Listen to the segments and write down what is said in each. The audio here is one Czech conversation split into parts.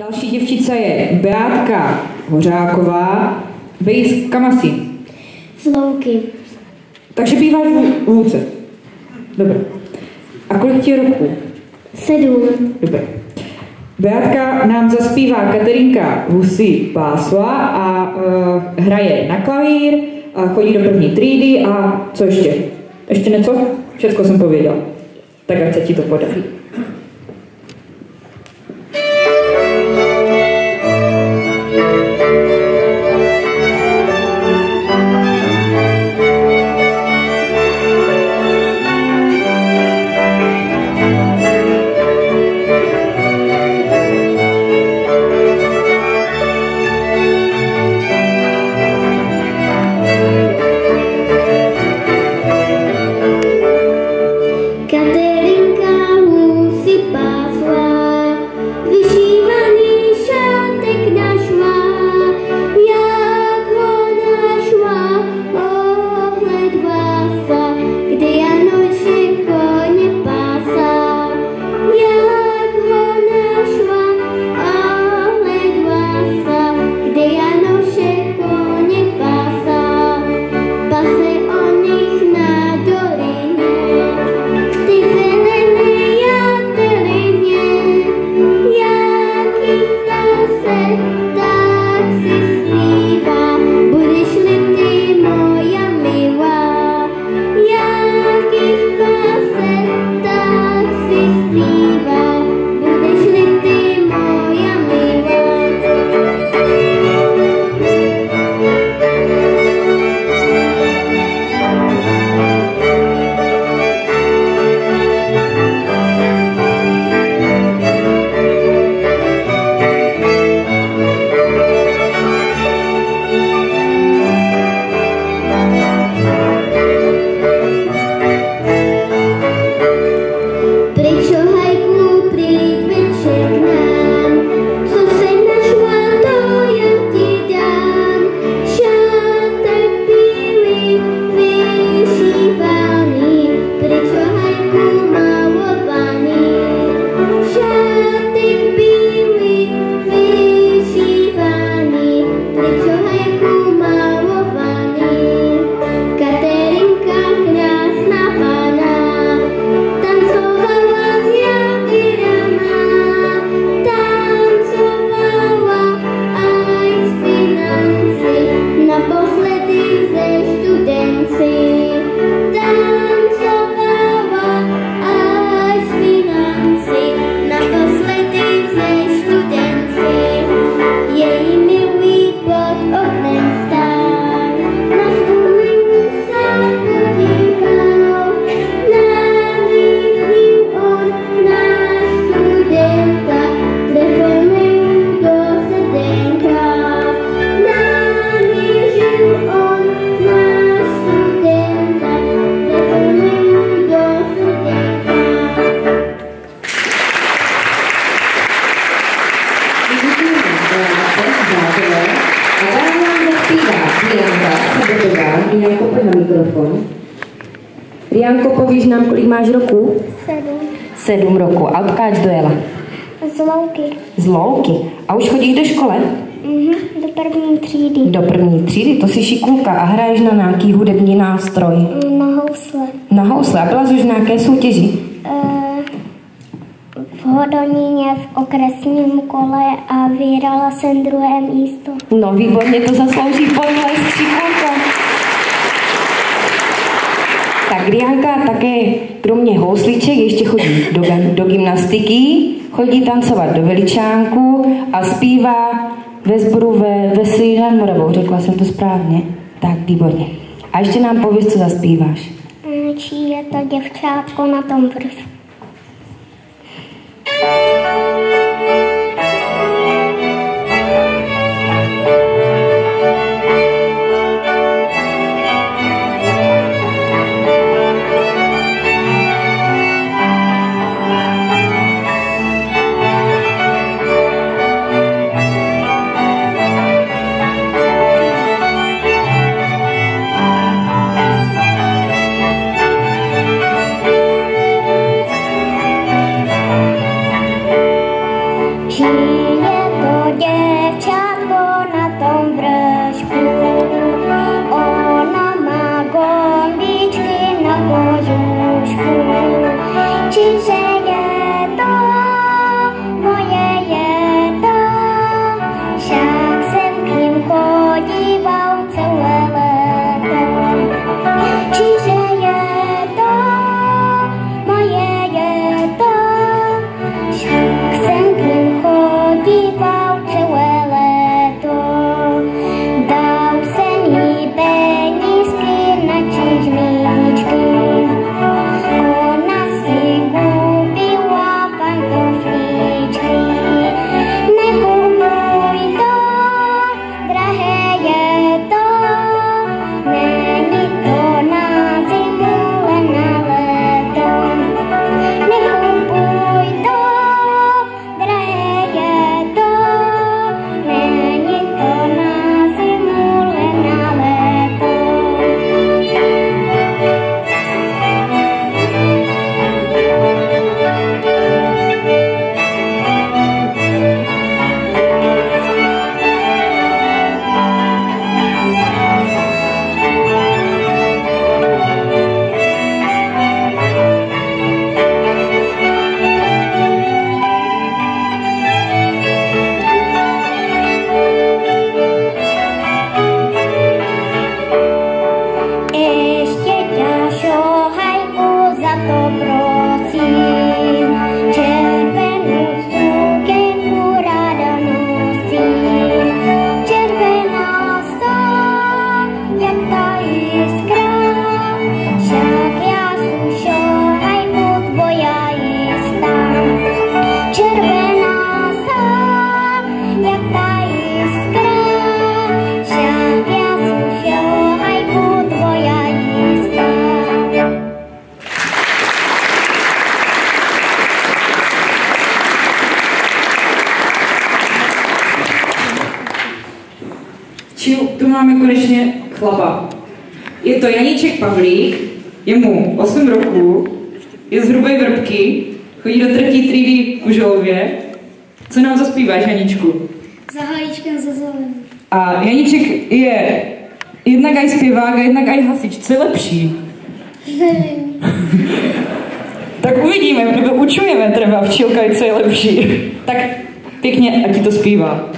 Další děvčice je Beátka Hořáková. Vy kam asi? Z Louky. Takže býváš v Louce. Dobře. A kolik ti je roku? 7. Dobře. Beátka nám zaspívá Katerínka Husy Pásla a hraje na klavír, a chodí do první třídy a co ještě? Ještě něco? Všechno jsem pověděl. Tak ať se ti to podaří. Rianko, povíš nám, kolik máš roku? 7. 7 roku. A odkáč dojela? Z Louky. Z Louky. A už chodíš do školy? Do první třídy. Do první třídy? To jsi šikulka. A hraješ na nějaký hudební nástroj? Na housle. Na housle. A byla jsi už v nějaké soutěži? V Hodoníně v okresním kole a vyhrala jsem 2. místo. No výborně, to zaslouží potlesk, šikulka. Tak Rianka také kromě housliček ještě chodí do gymnastiky, chodí tancovat do veličánku a zpívá ve sboru ve Veselí nad Moravou. Řekla jsem to správně? Tak, výborně. A ještě nám pověz, co zaspíváš. Čí je to děvčátko na tom vrchu. She děvčátko na tom vršku. Ono má gombičky na kožušku. Čiže je to, moje je to, však jsem k ním chodíval celé léto. Čiže je to, moje je to, však jsem k ním chodíval celé léto. Dal jsem jí penízky na čižmičky. Ona si koupila pantoflíčky. Nekupuj to, drahé je to, není to na zimu, len na léto. Nekupuj to, drahé je to, není to na zimu, len na léto. Ještě ťažo hajku za to prosím, červenou sukenku ráda nosím. Červená som, jak ta jiskra, však já sušo hajku tvoja jistá. Červená som, jak ta jiskra, však já sušo hajku tvoja jistá. Tu máme konečně chlapa. Je to Janíček Pavlík, je mu 8 roků, je z Hrubé Vrbky, chodí do 3. třídy v Kuželově. Co nám zaspíváš, Janíčku? Za Hajíčkem za zelenou. A Janíček je jednak aj zpěvák a jednak aj hasič. Co je lepší? Nevím. Tak uvidíme, nebo učujeme třeba včilka, co je lepší. Tak pěkně, ať ti to zpívá.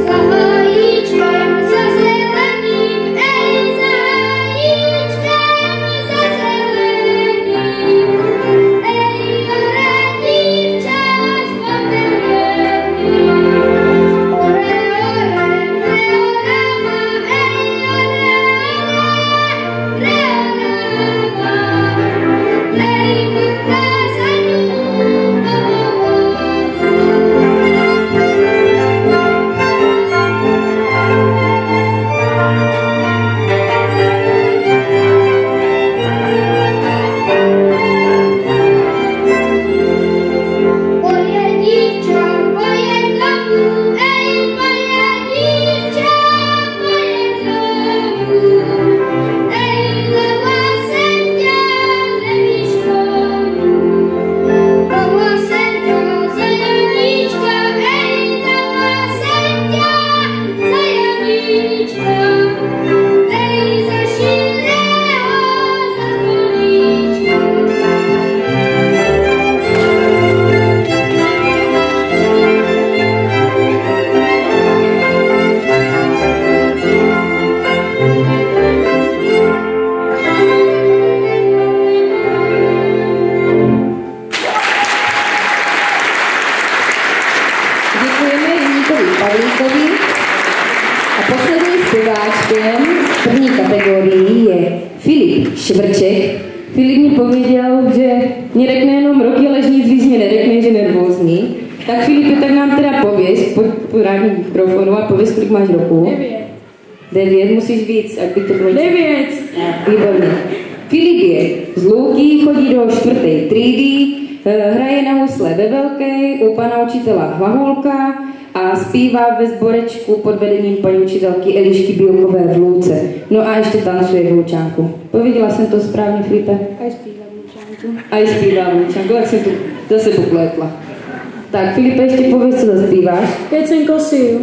Za Hajíčkem za zeleným, ej, za Hajíčkem za zeleným, ej, hore dívča s potemněným. Ore, zpěváčkem v první kategorii je Filip Švrček. Filip mi pověděl, že mě řekne jenom roky, ale nic víc mě neřekne, že nervózní. Tak Filipe, tak nám teda pověz, po rádním mikrofonu a pověz, kolik máš roku. 9, musíš víc, ať by to bylo... 9. Výborně. Filip je z Louky, chodí do 4. třídy, hraje na husle ve Velké, u pana učitela Hvahulka a zpívá ve sborečku pod vedením paní učitelky Elišky Bílkové v Louce. No a ještě tancuje v Lučánku. Pověděla jsem to správně, Filipe? A zpívá v Lučánku, tak jsem to zase popletla. Tak, Filipe, ještě pověz, co zaspíváš. Keď jsem kosil.